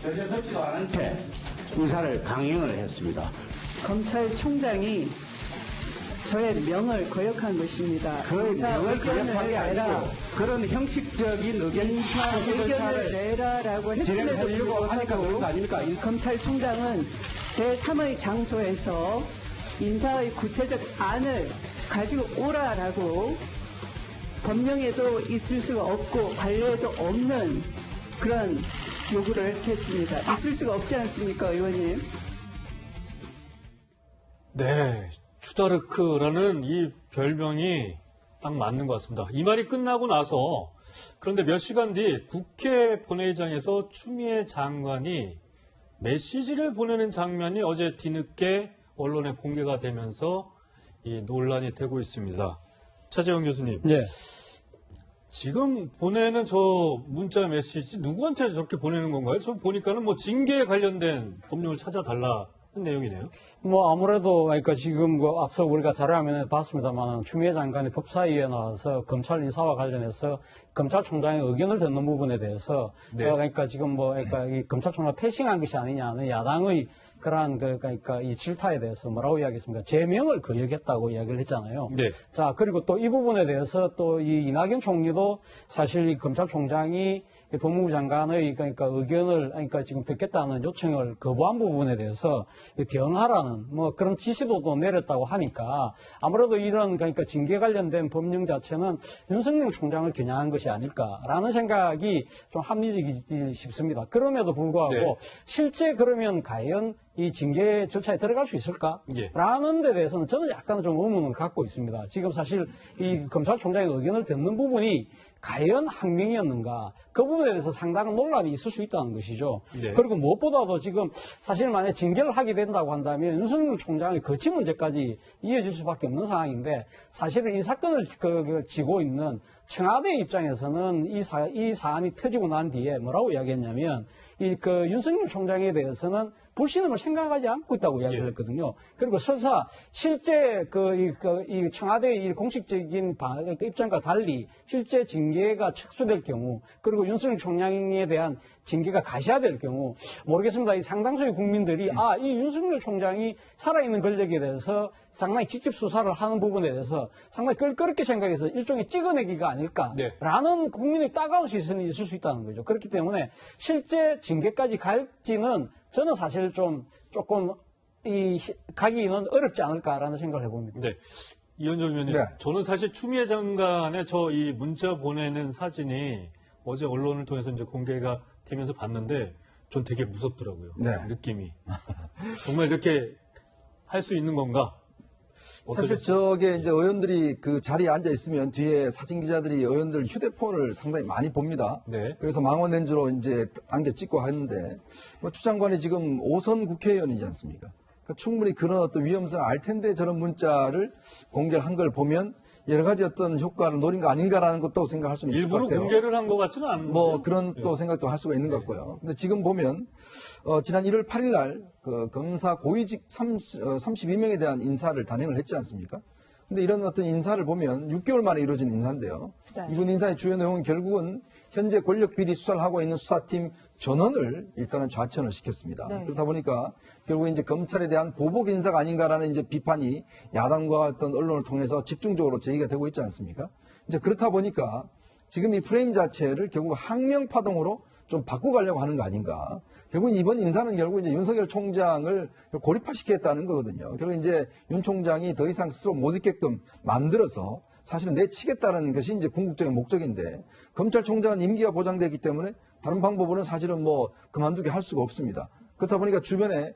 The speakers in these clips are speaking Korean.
전혀 듣지도 않은 채 인사를 강행을 했습니다. 검찰총장이 저의 명을 거역한 것입니다. 그 명을 거역한 게 아니고 그런 형식적인 의견을 내라라고 했음에도 진행하려고 하니까 그런 거 아닙니까? 검찰총장은 제3의 장소에서 인사의 구체적 안을 가지고 오라라고 법령에도 있을 수가 없고 관례에도 없는 그런 요구를 했습니다. 있을 수가 없지 않습니까, 의원님? 네, 추다르크라는 이 별명이 딱 맞는 것 같습니다. 이 말이 끝나고 나서 그런데 몇 시간 뒤 국회 본회의장에서 추미애 장관이 메시지를 보내는 장면이 어제 뒤늦게 언론에 공개가 되면서 이 논란이 되고 있습니다. 차재영 교수님. 네. 지금 보내는 저 문자 메시지 누구한테 저렇게 보내는 건가요? 저 보니까는 뭐 징계에 관련된 법령을 찾아달라는 내용이네요. 뭐 아무래도 그러니까 지금 그 앞서 우리가 자료화면에 봤습니다만 추미애 장관이 법사위에 나와서 검찰 인사와 관련해서 검찰총장의 의견을 듣는 부분에 대해서 네. 그러니까 지금 뭐 그러니까 이 검찰총장 패싱한 것이 아니냐는 야당의 그러한 그러니까 이 질타에 대해서 뭐라고 이야기했습니까? 제명을 거역했다고 이야기를 했잖아요. 네. 자, 그리고 또 이 부분에 대해서 또 이 이낙연 총리도 사실 이 검찰총장이 법무부 장관의 그러니까 의견을 그러니까 지금 듣겠다는 요청을 거부한 부분에 대해서 대응하라는 뭐 그런 지시도 또 내렸다고 하니까 아무래도 이런 그러니까 징계 관련된 법령 자체는 윤석열 총장을 겨냥한 것이 아닐까라는 생각이 좀 합리적이지 싶습니다. 그럼에도 불구하고 네. 실제 그러면 과연 이 징계 절차에 들어갈 수 있을까? 예. 라는 데 대해서는 저는 약간 좀 의문을 갖고 있습니다. 지금 사실 이 검찰총장의 의견을 듣는 부분이 과연 항명이었는가? 그 부분에 대해서 상당한 논란이 있을 수 있다는 것이죠. 네. 그리고 무엇보다도 지금 사실 만약에 징계를 하게 된다고 한다면 윤석열 총장의 거취 문제까지 이어질 수밖에 없는 상황인데 사실은 이 사건을 지고 있는 청와대 입장에서는 이 사안이 터지고 난 뒤에 뭐라고 이야기했냐면 윤석열 총장에 대해서는 불신임을 생각하지 않고 있다고 이야기를 했거든요. 그리고 설사 실제 이 청와대의 이 공식적인 입장과 달리 실제 징계가 착수될 경우 그리고 윤석열 총장에 대한 징계가 가셔야될 경우 모르겠습니다. 이 상당수의 국민들이 이 윤석열 총장이 살아있는 권력에 대해서 상당히 직접 수사를 하는 부분에 대해서 상당히 껄끄럽게 생각해서 일종의 찍어내기가 아닐까라는 네. 국민의 따가운 시선이 있을 수 있다는 거죠. 그렇기 때문에 실제 징계까지 갈지는 저는 사실 조금 가기는 어렵지 않을까라는 생각을 해봅니다. 네. 이현정 의원님, 네. 저는 사실 추미애 장관의 저 이 문자 보내는 사진이 어제 언론을 통해서 이제 공개가 되면서 봤는데 전 되게 무섭더라고요. 네. 느낌이. 정말 이렇게 할 수 있는 건가? 사실 저게 이제 의원들이 그 자리에 앉아 있으면 뒤에 사진 기자들이 의원들 휴대폰을 상당히 많이 봅니다. 네. 그래서 망원 렌즈로 이제 안겨 찍고 하는데 추 장관이 지금 5선 국회의원이지 않습니까? 그러니까 충분히 그런 어떤 위험성을 알 텐데 저런 문자를 공개를 한 걸 보면 여러 가지 어떤 효과를 노린 거 아닌가라는 것도 생각할 수는 있을 것 일부러 같아요. 공개를 한 것 같지는 않은데. 뭐 그런 또 생각도 할 수가 있는 것 같고요. 근데 지금 보면 지난 1월 8일 날 검사 고위직 32명에 대한 인사를 단행을 했지 않습니까? 근데 이런 어떤 인사를 보면 6개월 만에 이루어진 인사인데요. 네. 이번 인사의 주요 내용은 결국은 현재 권력 비리 수사를 하고 있는 수사팀 전원을 일단은 좌천을 시켰습니다. 네. 그러다 보니까 결국 이제 검찰에 대한 보복 인사가 아닌가라는 이제 비판이 야당과 어떤 언론을 통해서 집중적으로 제기가 되고 있지 않습니까? 이제 그렇다 보니까 지금 이 프레임 자체를 결국 항명 파동으로 좀 바꿔가려고 하는 거 아닌가. 결국 이번 인사는 결국 이제 윤석열 총장을 고립화시키겠다는 거거든요. 결국 이제 윤 총장이 더 이상 스스로 못 있게끔 만들어서 사실은 내치겠다는 것이 이제 궁극적인 목적인데 검찰총장은 임기가 보장되기 때문에 다른 방법으로는 사실은 뭐 그만두게 할 수가 없습니다. 그렇다 보니까 주변에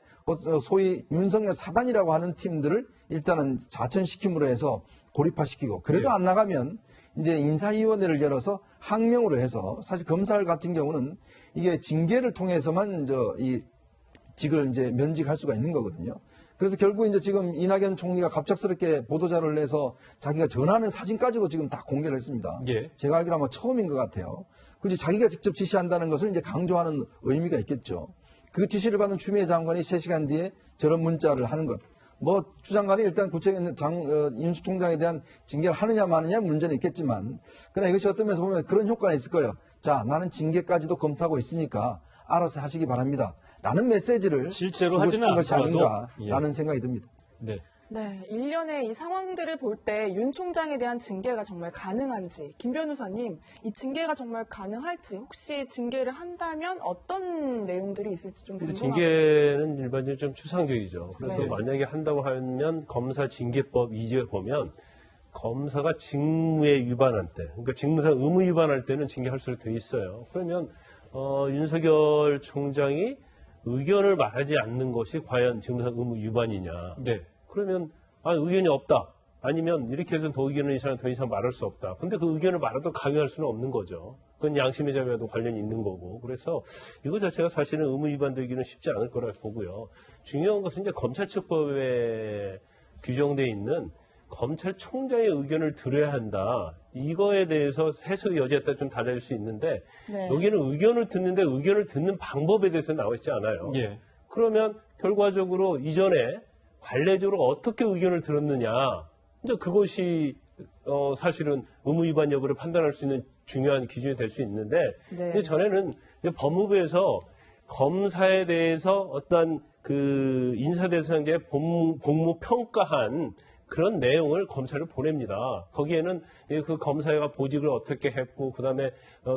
소위 윤석열 사단이라고 하는 팀들을 일단은 자천시킴으로 해서 고립화시키고 그래도 안 나가면 이제 인사위원회를 열어서 항명으로 해서 사실 검찰 같은 경우는 이게 징계를 통해서만 이 직을 이제 면직할 수가 있는 거거든요. 그래서 결국 이제 지금 이낙연 총리가 갑작스럽게 보도자료를 내서 자기가 전하는 사진까지도 지금 다 공개를 했습니다. 예. 제가 알기로 아마 처음인 것 같아요. 굳이 자기가 직접 지시한다는 것을 이제 강조하는 의미가 있겠죠. 그 지시를 받은 추미애 장관이 3시간 뒤에 저런 문자를 하는 것. 뭐 추 장관이 일단 구체적인 윤 총장에 대한 징계를 하느냐 마느냐 문제는 있겠지만 그러나 이것이 어떤 면에서 보면 그런 효과가 있을 거예요. 자, 나는 징계까지도 검토하고 있으니까 알아서 하시기 바랍니다. 라는 메시지를 실제로 주고 하지는 싶은 것이 않더라도, 아닌가라는 생각이 듭니다. 네. 네, 일련의 이 상황들을 볼 때 윤 총장에 대한 징계가 정말 가능한지, 김 변호사님, 이 징계가 정말 가능할지, 혹시 징계를 한다면 어떤 내용들이 있을지 좀 근데 궁금합니다. 징계는 일반적으로 좀 추상적이죠. 그래서 네. 만약에 한다고 하면 검사 징계법 2조에 보면 검사가 직무에 위반할 때, 그러니까 직무상 의무 위반할 때는 징계할 수록 돼 있어요. 그러면 윤석열 총장이 의견을 말하지 않는 것이 과연 직무상 의무 위반이냐? 네. 그러면 의견이 없다. 아니면 이렇게 해서 더 의견을 더 이상 말할 수 없다. 근데 그 의견을 말해도 강요할 수는 없는 거죠. 그건 양심의 자유와도 관련이 있는 거고. 그래서 이거 자체가 사실은 의무 위반되기는 쉽지 않을 거라 보고요. 중요한 것은 이제 검찰처법에 규정되어 있는 검찰총장의 의견을 들어야 한다. 이거에 대해서 해석 여지에 따라 좀 달라질 수 있는데 네. 여기는 의견을 듣는데 의견을 듣는 방법에 대해서 나와 있지 않아요. 예. 그러면 결과적으로 이전에 관례적으로 어떻게 의견을 들었느냐. 이제 그것이 사실은 의무 위반 여부를 판단할 수 있는 중요한 기준이 될 수 있는데 네. 근데 전에는 이제 법무부에서 검사에 대해서 어떤 그 인사 대상자의 복무 평가한 그런 내용을 검찰을 보냅니다. 거기에는 그 검사가 보직을 어떻게 했고, 그 다음에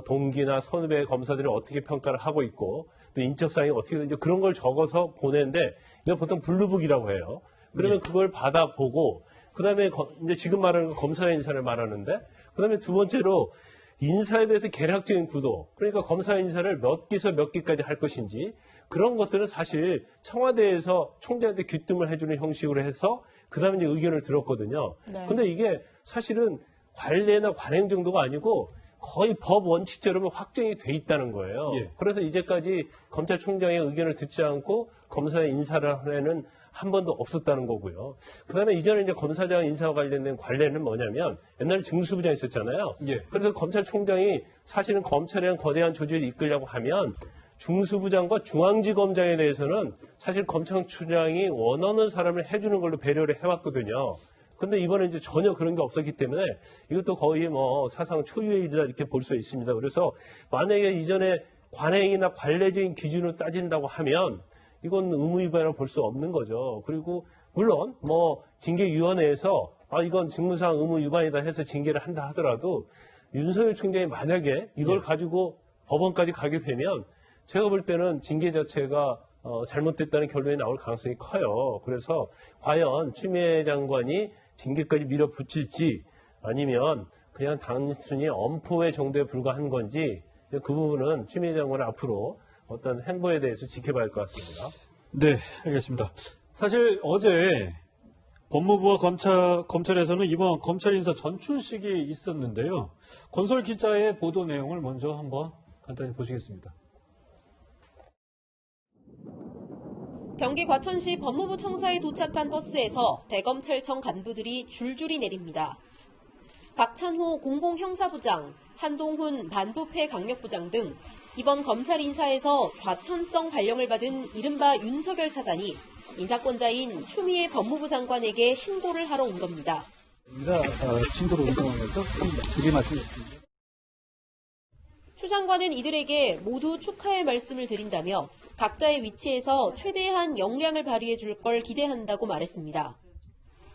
동기나 선후배 검사들이 어떻게 평가를 하고 있고, 또 인적사항이 어떻게 되는지 그런 걸 적어서 보내는데, 이거 보통 블루북이라고 해요. 그러면 그걸 받아보고, 그 다음에 이제 지금 말하는 검사 인사를 말하는데, 그 다음에 두 번째로 인사에 대해서 개략적인 구도, 그러니까 검사 인사를 몇 기서 몇 기까지 할 것인지, 그런 것들은 사실 청와대에서 총장한테 귀뜸을 해주는 형식으로 해서 그 다음에 이제 의견을 들었거든요. 네. 근데 이게 사실은 관례나 관행 정도가 아니고 거의 법 원칙처럼 확정이 돼 있다는 거예요. 예. 그래서 이제까지 검찰총장의 의견을 듣지 않고 검사의 인사를 하는 한 번도 없었다는 거고요. 그 다음에 이전에 이제 검사장 인사와 관련된 관례는 뭐냐면 옛날에 중수부장 있었잖아요. 예. 그래서 검찰총장이 사실은 검찰이란 거대한 조직을 이끌려고 하면 중수부장과 중앙지검장에 대해서는 사실 검찰총장이 원하는 사람을 해주는 걸로 배려를 해왔거든요. 근데 이번에 이제 전혀 그런 게 없었기 때문에 이것도 거의 뭐 사상 초유의 일이다 이렇게 볼 수 있습니다. 그래서 만약에 이전에 관행이나 관례적인 기준으로 따진다고 하면 이건 의무 위반이라고 볼 수 없는 거죠. 그리고 물론 뭐 징계위원회에서 이건 직무상 의무 위반이다 해서 징계를 한다 하더라도 윤석열 총장이 만약에 이걸 가지고 법원까지 가게 되면 제가 볼 때는 징계 자체가 잘못됐다는 결론이 나올 가능성이 커요. 그래서 과연 추미애 장관이 징계까지 밀어붙일지 아니면 그냥 단순히 엄포의 정도에 불과한 건지 그 부분은 추미애 장관은 앞으로 어떤 행보에 대해서 지켜봐야 할 것 같습니다. 네, 알겠습니다. 사실 어제 법무부와 검찰에서는 이번 검찰 인사 전출식이 있었는데요. 건설 기자의 보도 내용을 먼저 한번 간단히 보시겠습니다. 경기 과천시 법무부 청사에 도착한 버스에서 대검찰청 간부들이 줄줄이 내립니다. 박찬호 공공형사부장, 한동훈 반부패 강력부장 등 이번 검찰 인사에서 좌천성 발령을 받은 이른바 윤석열 사단이 인사권자인 추미애 법무부 장관에게 신고를 하러 온 겁니다. 친구로 운동하면서 드리 말씀드립니다. 추 장관은 이들에게 모두 축하의 말씀을 드린다며 각자의 위치에서 최대한 역량을 발휘해 줄 걸 기대한다고 말했습니다.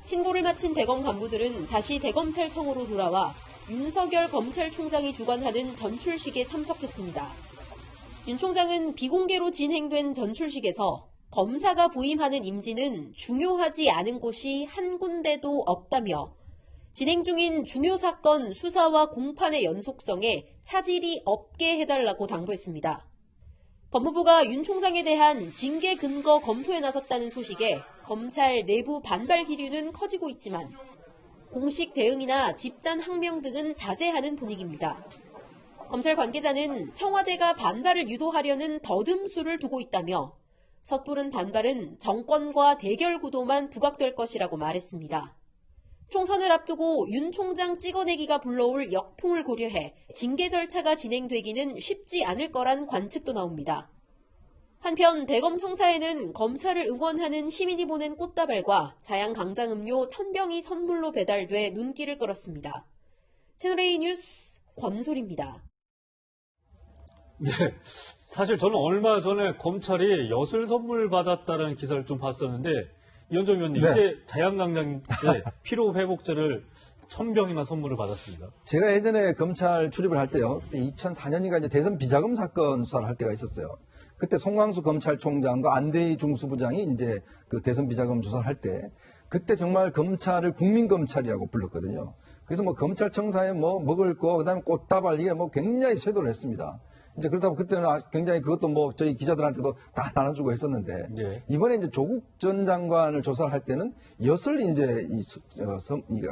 신고를 마친 대검 간부들은 다시 대검찰청으로 돌아와 윤석열 검찰총장이 주관하는 전출식에 참석했습니다. 윤 총장은 비공개로 진행된 전출식에서 검사가 부임하는 임지는 중요하지 않은 곳이 한 군데도 없다며 진행 중인 중요 사건 수사와 공판의 연속성에 차질이 없게 해달라고 당부했습니다. 법무부가 윤 총장에 대한 징계 근거 검토에 나섰다는 소식에 검찰 내부 반발 기류는 커지고 있지만 공식 대응이나 집단 항명 등은 자제하는 분위기입니다. 검찰 관계자는 청와대가 반발을 유도하려는 더듬수를 두고 있다며 섣부른 반발은 정권과 대결 구도만 부각될 것이라고 말했습니다. 총선을 앞두고 윤 총장 찍어내기가 불러올 역풍을 고려해 징계 절차가 진행되기는 쉽지 않을 거란 관측도 나옵니다. 한편 대검 청사에는 검찰을 응원하는 시민이 보낸 꽃다발과 자양 강장음료 1000병이 선물로 배달돼 눈길을 끌었습니다. 채널A 뉴스 권솔입니다. 네. 사실 저는 얼마 전에 검찰이 엿을 선물 받았다는 기사를 좀 봤었는데, 이현정 의원님, 네. 이제 자양강장제 피로회복제를 1000병이나 선물을 받았습니다. 제가 예전에 검찰 출입을 할 때요, 2004년인가 이제 대선 비자금 사건 수사를 할 때가 있었어요. 그때 송광수 검찰총장과 안대희 중수부장이 이제 그 대선 비자금 조사를 할 때, 그때 정말 검찰을 국민검찰이라고 불렀거든요. 그래서 뭐 검찰청사에 뭐 먹을 거, 그 다음에 꽃다발, 이게 뭐 굉장히 쇄도를 했습니다. 이제 그렇다고 그때는 굉장히 그것도 뭐 저희 기자들한테도 다 나눠주고 했었는데, 네. 이번에 이제 조국 전 장관을 조사를 할 때는 엿을 이제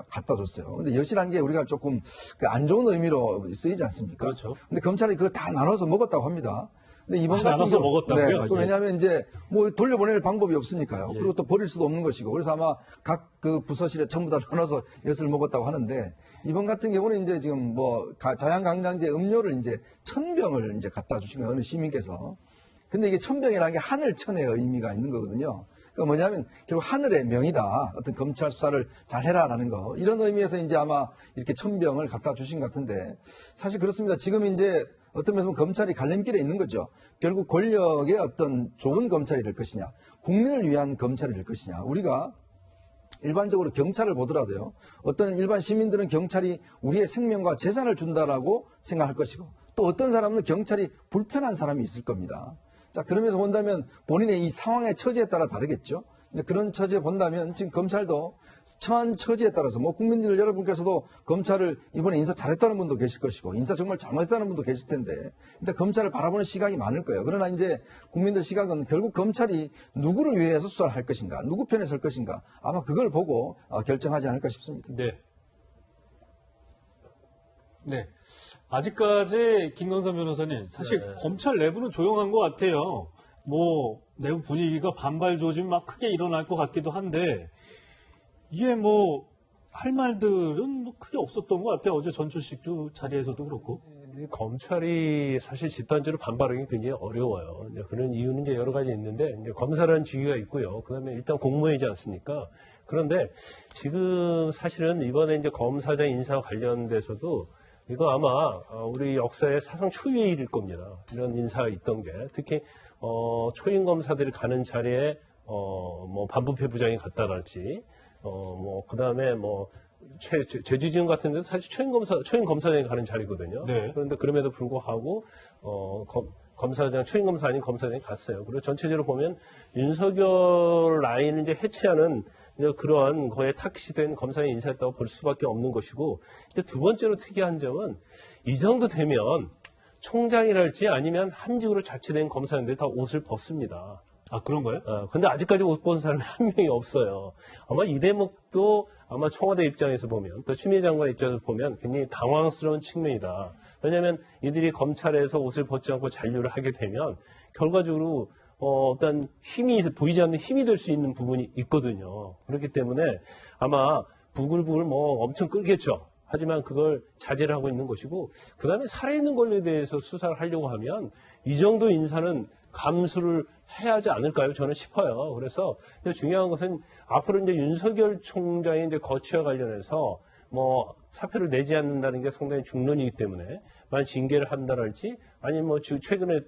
갖다 줬어요. 근데 엿이라는 게 우리가 조금 안 좋은 의미로 쓰이지 않습니까? 그렇죠. 근데 검찰이 그걸 다 나눠서 먹었다고 합니다. 근데 이번 같은 나눠서 경우- 먹었다고요? 네, 또 예. 왜냐하면 이제 뭐 돌려보낼 방법이 없으니까요. 예. 그리고 또 버릴 수도 없는 것이고. 그래서 아마 각 그 부서실에 전부 다 나눠서 엿을 먹었다고 하는데, 이번 같은 경우는 이제 지금 뭐 자양강장제 음료를 이제 1000병을 이제 갖다 주신 거예요. 어느 시민께서. 근데 이게 1000병이라는 게 하늘천의 의미가 있는 거거든요. 그러니까 뭐냐면 결국 하늘의 명이다. 어떤 검찰 수사를 잘 해라라는 거. 이런 의미에서 이제 아마 이렇게 1000병을 갖다 주신 것 같은데, 사실 그렇습니다. 지금 이제 어떤 면에서 보면 검찰이 갈림길에 있는 거죠. 결국 권력의 어떤 좋은 검찰이 될 것이냐, 국민을 위한 검찰이 될 것이냐. 우리가 일반적으로 경찰을 보더라도요, 어떤 일반 시민들은 경찰이 우리의 생명과 재산을 준다라고 생각할 것이고, 또 어떤 사람은 경찰이 불편한 사람이 있을 겁니다. 자, 그러면서 본다면 본인의 이 상황의 처지에 따라 다르겠죠. 이제 그런 처지에 본다면 지금 검찰도 처한 처지에 따라서 뭐 국민들 여러분께서도 검찰을 이번에 인사 잘했다는 분도 계실 것이고, 인사 정말 잘못했다는 분도 계실 텐데, 일단 검찰을 바라보는 시각이 많을 거예요. 그러나 이제 국민들 시각은 결국 검찰이 누구를 위해서 수사를 할 것인가, 누구 편에 설 것인가, 아마 그걸 보고 결정하지 않을까 싶습니다. 네. 네. 아직까지 김건선 변호사님, 사실 네. 검찰 내부는 조용한 것 같아요. 뭐, 내부 분위기가 반발 조짐 막 크게 일어날 것 같기도 한데, 이게 뭐, 할 말들은 뭐 크게 없었던 것 같아요. 어제 전주식 자리에서도 그렇고. 검찰이 사실 집단적으로 반발하기 굉장히 어려워요. 이제 그런 이유는 이제 여러 가지 있는데, 이제 검사라는 직위가 있고요. 그 다음에 일단 공무원이지 않습니까? 그런데 지금 사실은 이번에 이제 검사장 인사 관련돼서도 이거 아마 우리 역사의 사상 초유의 일일 겁니다. 이런 인사가 있던 게. 특히, 초임 검사들이 가는 자리에, 뭐, 반부패 부장이 갔다랄지, 뭐, 그 다음에 뭐, 제주지검 같은 데도 사실 초임 검사장이 가는 자리거든요. 네. 그런데 그럼에도 불구하고, 검사장, 초임 검사 아닌 검사장이 갔어요. 그리고 전체적으로 보면 윤석열 라인을 이제 해체하는 이제 그러한 거에 타깃이 된 검사의 인사였다고 볼 수밖에 없는 것이고, 이제 두 번째로 특이한 점은 이 정도 되면 총장이랄지 아니면 함직으로 자치된 검사님들이 다 옷을 벗습니다. 아, 그런가요? 근데 아직까지 옷 벗은 사람이 한 명이 없어요. 아마 이 대목도 아마 청와대 입장에서 보면, 또 추미애 장관 입장에서 보면 굉장히 당황스러운 측면이다. 왜냐하면 이들이 검찰에서 옷을 벗지 않고 잔류를 하게 되면 결과적으로 어떤 힘이, 보이지 않는 힘이 될 수 있는 부분이 있거든요. 그렇기 때문에 아마 부글부글 뭐 엄청 끌겠죠. 하지만 그걸 자제를 하고 있는 것이고, 그 다음에 살아있는 권리에 대해서 수사를 하려고 하면 이 정도 인사는 감수를 해야 하지 않을까요? 저는 싶어요. 그래서 중요한 것은 앞으로 이제 윤석열 총장의 이제 거취와 관련해서 뭐 사표를 내지 않는다는 게 상당히 중론이기 때문에 만약 징계를 한다랄지 아니면 뭐 최근에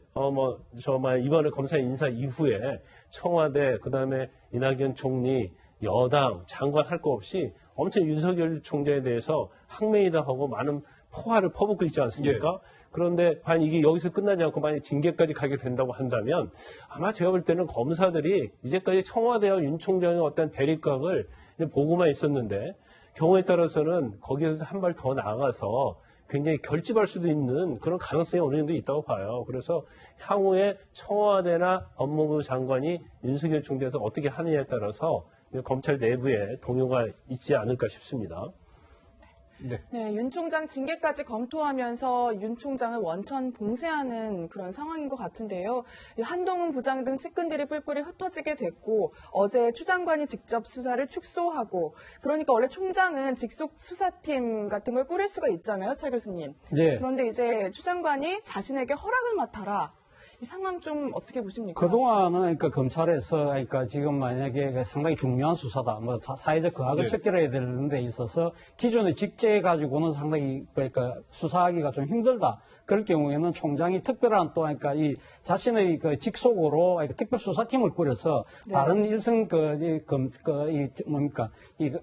이번에 검사 인사 이후에 청와대 그다음에 이낙연 총리 여당 장관 할 거 없이 엄청 윤석열 총장에 대해서 항명이다 하고 많은 포화를 퍼붓고 있지 않습니까? 예. 그런데 과연 이게 여기서 끝나지 않고 만약 징계까지 가게 된다고 한다면 아마 제가 볼 때는 검사들이 이제까지 청와대와 윤 총장의 어떤 대립각을 보고만 있었는데 경우에 따라서는 거기에서 한 발 더 나아가서 굉장히 결집할 수도 있는 그런 가능성이 어느 정도 있다고 봐요. 그래서 향후에 청와대나 법무부 장관이 윤석열 총장에서 어떻게 하느냐에 따라서 검찰 내부에 동요가 있지 않을까 싶습니다. 네, 윤 총장 징계까지 검토하면서 윤 총장을 원천 봉쇄하는 그런 상황인 것 같은데요. 한동훈 부장 등 측근들이 뿔뿔이 흩어지게 됐고 어제 추 장관이 직접 수사를 축소하고 그러니까 원래 총장은 직속 수사팀 같은 걸 꾸릴 수가 있잖아요, 차 교수님. 예. 그런데 이제 추 장관이 자신에게 허락을 맡아라. 이 상황 좀 어떻게 보십니까? 그동안은 그러니까 검찰에서 그러니까 지금 만약에 상당히 중요한 수사다, 뭐 사회적 거학을 네. 척결해야 되는 데 있어서 기존의 직제 가지고는 상당히 그러니까 수사하기가 좀 힘들다. 그럴 경우에는 총장이 특별한 또 그러니까 이 자신의 그 직속으로 특별 수사팀을 꾸려서 네. 다른 일선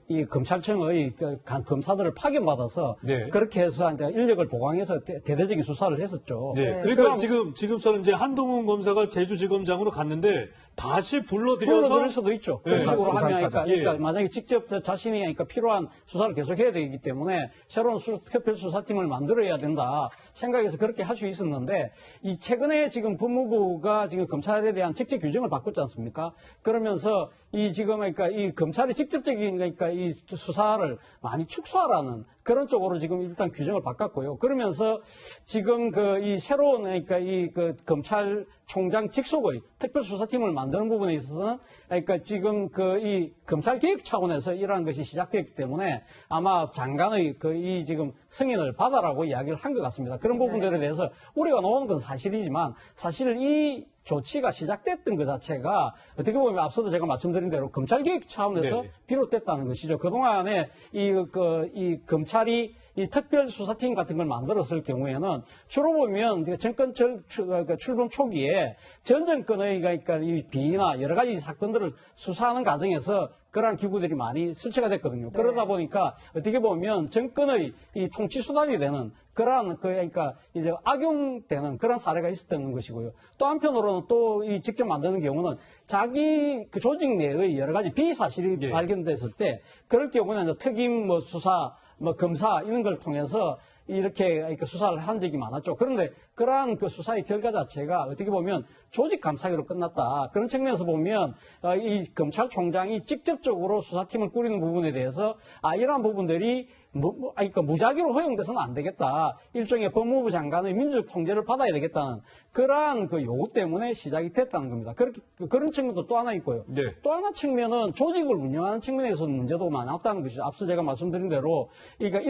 이 검찰청의 검사들을 파견받아서 네. 그렇게 해서 이제 인력을 보강해서 대대적인 수사를 했었죠. 네. 그러니까 지금처럼 이제 한동훈 검사가 제주지검장으로 갔는데 다시 불러들일 수도 있죠. 네. 그런 식으로 부산 하면 찾아. 그러니까 예. 만약에 직접 자신이 필요한 수사를 계속 해야 되기 때문에 새로운 특별 수사팀을 만들어야 된다 생각해서 그렇게 할 수 있었는데 이 최근에 지금 법무부가 지금 검찰에 대한 직제 규정을 바꿨지 않습니까? 그러면서 이 지금 그러니까 이 검찰이 직접적인 그러니까 이 수사를 많이 축소하라는 그런 쪽으로 지금 일단 규정을 바꿨고요. 그러면서 지금 이 새로운 그러니까 이 검찰총장 직속의 특별수사팀을 만드는 부분에 있어서는 그러니까 지금 이 검찰개혁 차원에서 이러한 것이 시작되었기 때문에 아마 장관의 이 지금 승인을 받아라고 이야기를 한 것 같습니다. 그런 부분들에 대해서 우리가 놓은 건 사실이지만 사실 이 조치가 시작됐던 것 자체가 어떻게 보면 앞서도 제가 말씀드린 대로 검찰개혁 차원에서 네. 비롯됐다는 것이죠. 그동안에 이 검찰이 이 특별수사팀 같은 걸 만들었을 경우에는 주로 보면 정권 출범 초기에 전 정권의 그러니까 이 비리나 여러 가지 사건들을 수사하는 과정에서 그러한 기구들이 많이 설치가 됐거든요. 그러다 보니까 어떻게 보면 정권의 이 통치 수단이 되는 그러한 그러니까 이제 악용되는 그런 사례가 있었던 것이고요. 또 한편으로는 또 이 직접 만드는 경우는 자기 그 조직 내의 여러 가지 비사실이 예. 발견됐을 때 그럴 경우는 이제 특임 수사 검사 이런 걸 통해서 이렇게 수사를 한 적이 많았죠. 그런데 그러한 수사의 결과 자체가 어떻게 보면 조직 감사기로 끝났다. 그런 측면에서 보면 이 검찰총장이 직접적으로 수사팀을 꾸리는 부분에 대해서 이러한 부분들이 그러니까 무작위로 허용돼서는 안 되겠다. 일종의 법무부 장관의 민주적 통제를 받아야 되겠다는 그러한 요구 때문에 시작이 됐다는 겁니다. 그런 측면도 또 하나 있고요. 네. 또 하나 측면은 조직을 운영하는 측면에서는 문제도 많았다는 것이죠. 앞서 제가 말씀드린 대로 그러니까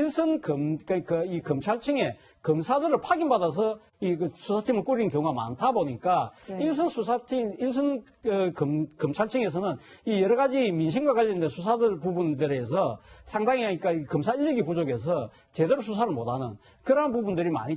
이 검찰청에 검사들을 파견받아서 이 수사팀을 꾸리는 경우가 많다 보니까 네. 일선 검찰청에서는 이 여러 가지 민생과 관련된 수사들 부분들에서 상당히 그러니까 이 검사 인력이 부족해서 제대로 수사를 못하는 그러한 부분들이 많이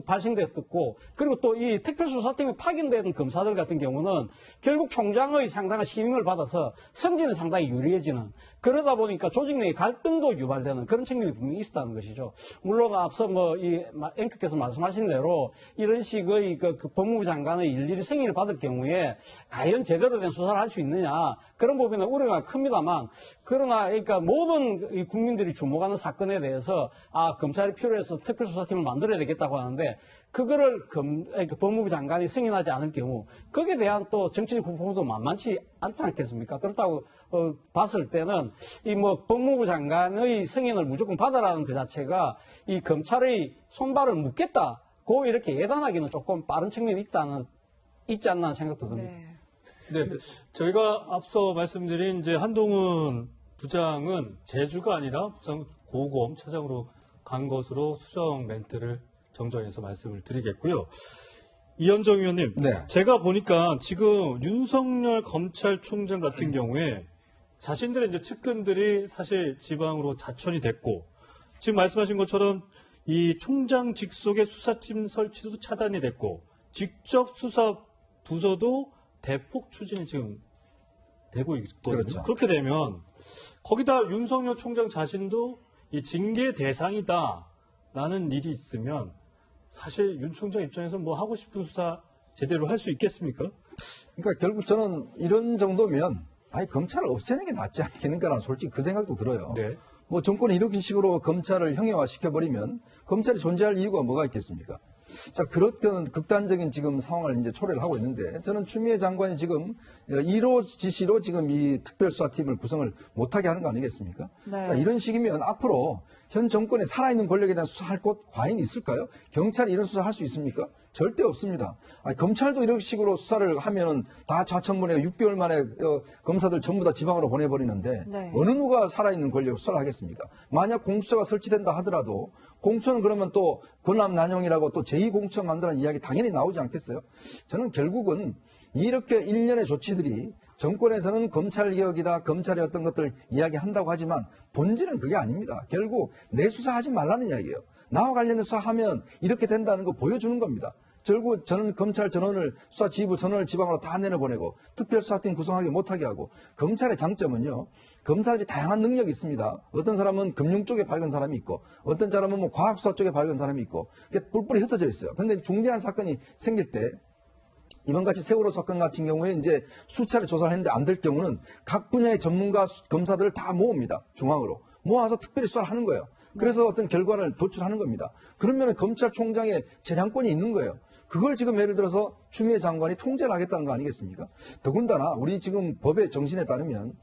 발생됐고 그리고 또 이 특별수사팀에 파견된 검사들 같은 경우는 결국 총장의 상당한 심의를 받아서 성진은 상당히 유리해지는 그러다 보니까 조직 내의 갈등도 유발되는 그런 측면이 분명히 있었다는 것이죠. 물론 앞서 이 앵커께서 말씀하신 대로 이런 식의 그 법무부 장관의 일일이 승인을 받을 경우에 과연 제대로 된 수사를 할 수 있느냐 그런 부분은 우려가 큽니다만 그러나 그러니까 모든 이 국민들이 주목하는 사건에 대해서 검찰이 필요해서 특별수사팀을 만들어야 되겠다고 하는데 그거를 법무부 장관이 승인하지 않을 경우 거기에 대한 또 정치적 부분도 만만치 않지 않겠습니까? 그렇다고 봤을 때는 이 법무부 장관의 승인을 무조건 받아라는 그 자체가 이 검찰의 손발을 묶겠다고 이렇게 예단하기는 조금 빠른 측면이 있지 않나 생각도 듭니다. 네. 네. 저희가 앞서 말씀드린 이제 한동훈 부장은 제주가 아니라 부산 고검 차장으로 간 것으로 수정 멘트를 정정해서 말씀을 드리겠고요. 이현정 의원님, 네. 제가 보니까 지금 윤석열 검찰총장 같은 경우에 자신들의 이제 측근들이 사실 지방으로 자천이 됐고 지금 말씀하신 것처럼 이 총장 직속의 수사팀 설치도 차단이 됐고 직접 수사 부서도 대폭 추진이 지금 되고 있거든요. 그렇죠. 그렇게 되면 거기다 윤석열 총장 자신도 이 징계 대상이다라는 일이 있으면 사실 윤 총장 입장에서 하고 싶은 수사 제대로 할 수 있겠습니까? 그러니까 결국 저는 이런 정도면 검찰을 없애는 게 낫지 않겠는가라는 솔직히 그 생각도 들어요. 네. 정권이 이런 식으로 검찰을 형해화시켜버리면 검찰이 존재할 이유가 뭐가 있겠습니까? 자, 그렇던 극단적인 지금 상황을 이제 초래를 하고 있는데 저는 추미애 장관이 지금 1호 지시로 지금 이 특별수사팀을 구성을 못하게 하는 거 아니겠습니까? 네. 자, 이런 식이면 앞으로 현 정권에 살아있는 권력에 대한 수사할 곳 과연 있을까요? 경찰이 이런 수사할 수 있습니까? 절대 없습니다. 아니, 검찰도 이런 식으로 수사를 하면은 다 좌천보내고 6개월 만에 검사들 전부 다 지방으로 보내버리는데 네. 어느 누가 살아있는 권력을 수사를 하겠습니까? 만약 공수처가 설치된다 하더라도 공수처는 그러면 또 권한 난용이라고 또 제2공수처 만드는 이야기 당연히 나오지 않겠어요? 저는 결국은 이렇게 일련의 조치들이 정권에서는 검찰개혁이다, 검찰의 어떤 것들을 이야기한다고 하지만 본질은 그게 아닙니다. 결국 내 수사하지 말라는 이야기예요. 나와 관련된 수사하면 이렇게 된다는 거 보여주는 겁니다. 결국 저는 검찰 전원을 수사지휘부 전원을 지방으로 다 내려보내고 특별수사팀 구성하게 못하게 하고 검찰의 장점은요. 검사들이 다양한 능력이 있습니다. 어떤 사람은 금융 쪽에 밝은 사람이 있고 어떤 사람은 뭐 과학수사 쪽에 밝은 사람이 있고 뿔뿔이 흩어져 있어요. 그런데 중대한 사건이 생길 때 이번 같이 세월호 사건 같은 경우에 이제 수차례 조사를 했는데 안 될 경우는 각 분야의 전문가 검사들을 다 모읍니다. 중앙으로. 모아서 특별히 수사를 하는 거예요. 그래서 어떤 결과를 도출하는 겁니다. 그러면 검찰총장의 재량권이 있는 거예요. 그걸 지금 예를 들어서 추미애 장관이 통제를 하겠다는 거 아니겠습니까? 더군다나 우리 지금 법의 정신에 따르면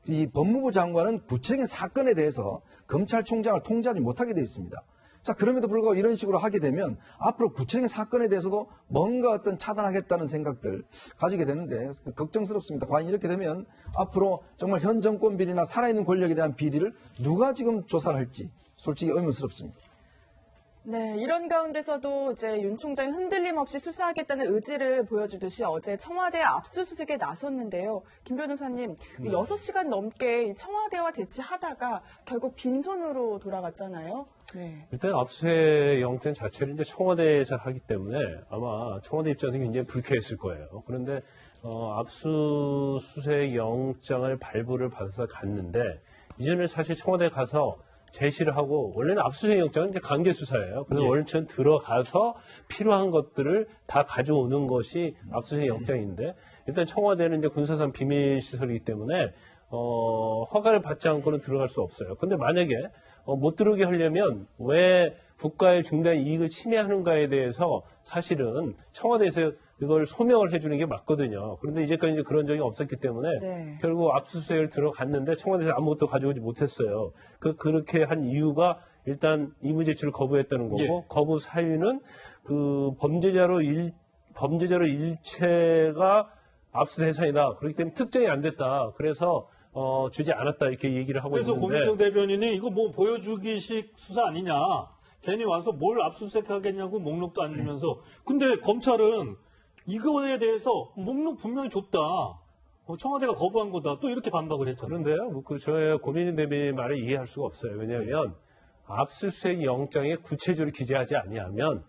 이 법무부 장관은 구체적인 사건에 대해서 검찰총장을 통제하지 못하게 되어 있습니다. 자, 그럼에도 불구하고 이런 식으로 하게 되면 앞으로 구체적인 사건에 대해서도 뭔가 어떤 차단하겠다는 생각들 가지게 되는데 걱정스럽습니다. 과연 이렇게 되면 앞으로 정말 현 정권 비리나 살아있는 권력에 대한 비리를 누가 지금 조사를 할지 솔직히 의문스럽습니다. 네, 이런 가운데서도 이제 윤 총장이 흔들림 없이 수사하겠다는 의지를 보여주듯이 어제 청와대 압수수색에 나섰는데요. 김 변호사님, 6시간 넘게 청와대와 대치하다가 결국 빈손으로 돌아갔잖아요. 네. 일단 압수수색 영장 자체를 이제 청와대에서 하기 때문에 아마 청와대 입장에서 굉장히 불쾌했을 거예요. 그런데 압수수색 영장을 발부를 받아서 갔는데 이전에 사실 청와대 가서 제시를 하고 원래는 압수수색 영장은 이제 강제 수사예요. 그래서 원천 들어가서 필요한 것들을 다 가져오는 것이 압수수색 영장인데 일단 청와대는 이제 군사상 비밀 시설이기 때문에 허가를 받지 않고는 들어갈 수 없어요. 근데 만약에 못 들어오게 하려면 왜 국가의 중대한 이익을 침해하는가에 대해서 사실은 청와대에서 이걸 소명을 해주는 게 맞거든요. 그런데 이제까지 이제 그런 적이 없었기 때문에 네. 결국 압수수색을 들어갔는데 청와대에서 아무것도 가져오지 못했어요. 그렇게 한 이유가 일단 임의 제출을 거부했다는 거고 거부 사유는 그 범죄자로 일체가 압수 대상이다. 그렇기 때문에 특정이 안 됐다. 그래서 주지 않았다 이렇게 얘기를 하고 그래서 있는데 고민정 대변인이 이거 뭐 보여주기식 수사 아니냐. 괜히 와서 뭘 압수수색 하겠냐고 목록도 안 주면서. 근데 검찰은 이거에 대해서 목록 분명히 줬다. 청와대가 거부한 거다. 또 이렇게 반박을 했잖아요. 그런데요, 저희 고민정 대변인 말을 이해할 수가 없어요. 왜냐하면 압수수색 영장에 구체적으로 기재하지 아니하면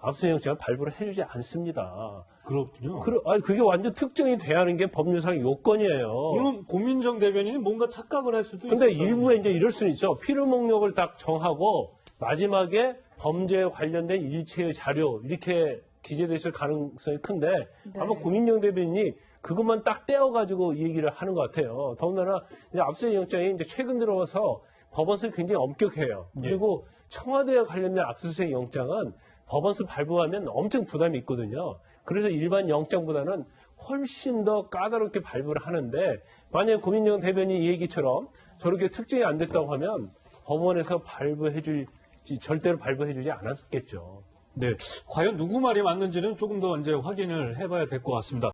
압수수색 영장을 발부를 해주지 않습니다. 그렇군요. 그게 완전 특정이 돼야 하는 게 법률상 요건이에요. 그러면 고민정 대변인이 뭔가 착각을 할 수도 있어요. 근데 일부에 이제 이럴 수는 있죠. 필요 목록을 딱 정하고 마지막에 범죄에 관련된 일체의 자료 이렇게 기재돼 있을 가능성이 큰데 아마 고민정 대변인이 그것만 딱 떼어가지고 이 얘기를 하는 것 같아요. 더군다나 이제 압수수색 영장이 이제 최근 들어와서 법원수를 굉장히 엄격해요. 그리고 청와대와 관련된 압수수색 영장은 법원수 발부하면 엄청 부담이 있거든요. 그래서 일반 영장보다는 훨씬 더 까다롭게 발부를 하는데 만약에 고민정 대변인 이 얘기처럼 저렇게 특정이 안 됐다고 하면 법원에서 절대로 발부해주지 않았겠죠. 네. 과연 누구 말이 맞는지는 조금 더 이제 확인을 해봐야 될 것 같습니다.